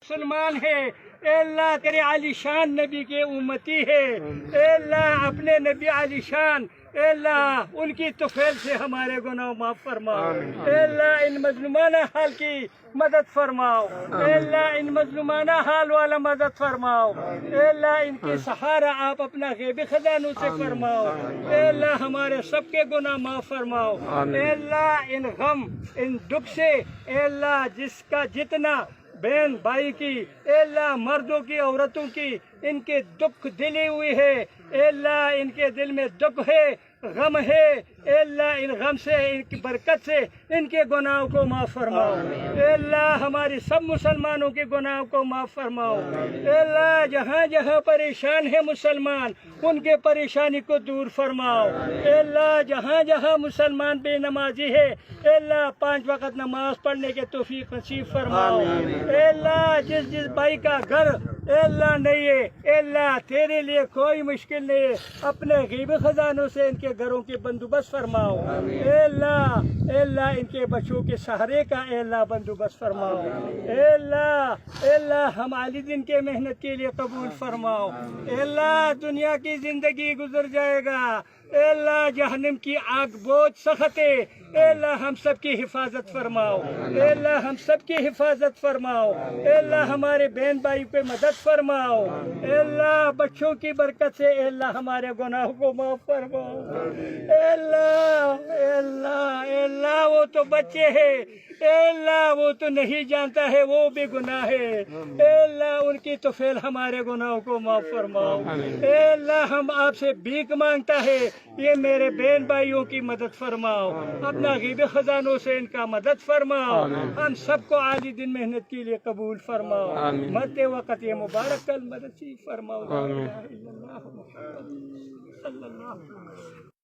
مسلمان ہے، اے اللہ تیرے عالی شان نبی کے امتی ہے، اے اللہ اپنے نبی عالی شان، اے اللہ ان کی طفیل سے ہمارے گناہ معاف فرماؤ، اے اللہ ان مظلومانہ حال کی مدد فرماؤ، اے اللہ ان مظلومانہ حال والا مدد فرماؤ، اے اللہ ان کے سہارا آپ اپنا غیبی خزانوں سے فرماؤ، اے اللہ ہمارے سب کے گناہ معاف فرماؤ، اے اللہ ان غم ان دکھ سے، اے اللہ جس کا جتنا بہن بھائی کی، اے اللہ مردوں کی عورتوں کی ان کے دکھ دلی ہوئی ہے، اے اللہ ان کے دل میں دکھ ہے، غم ہے، اے اللہ ان غم سے ان کی برکت سے ان کے گناہوں کو معاف فرماؤ، اے اللہ ہماری سب مسلمانوں کے گناہوں کو معاف فرماؤ، اے اللہ جہاں جہاں پریشان ہے مسلمان ان کے پریشانی کو دور فرماؤ، اے اللہ جہاں جہاں مسلمان بے نمازی ہے، اے اللہ 5 وقت نماز پڑھنے کے توفیق نصیب فرماؤ، اے اللہ جس جس بھائی کا گھر اے اللہ نہیں ہے، اے اللہ تیرے لیے کوئی مشکل نہیں ہے، اپنے غیبی خزانوں سے ان کے گھروں کے بندوبست فرماؤ، اے اللہ ان کے بچوں کے سہارے کا اے اللہ بندوبست فرماؤ، اے اللہ ہم علی دین کے محنت کے لیے قبول فرماؤ، اے اللہ دنیا کی زندگی گزر جائے گا، اے اللہ جہنم کی آگ بہت سخت ہے، اے اللہ ہم سب کی حفاظت فرماؤ، اے اللہ ہم سب کی حفاظت فرماؤ، اے اللہ ہمارے بہن بھائی پہ مدد فرماؤ، اے اللہ بچوں کی برکت سے اے اللہ ہمارے گناہوں کو معاف فرماؤ، اے اللہ وہ تو بچے ہیں، اے اللہ وہ تو نہیں جانتا ہے وہ بھی گناہ ہے، اے اللہ ان کی طفیل ہمارے گناہوں کو معاف فرماؤ، اے اللہ ہم آپ سے بھیک مانگتا ہے یہ میرے بہن بھائیوں کی مدد فرماؤ، اپنا غیبی خزانوں سے ان کا مدد فرماؤ، ہم سب کو عالی دن محنت کے لیے قبول فرماؤ، مرتے وقت یہ مبارک کل مدد فرماؤ، لا الہ الا اللہ محمد صلی اللہ علیہ وسلم۔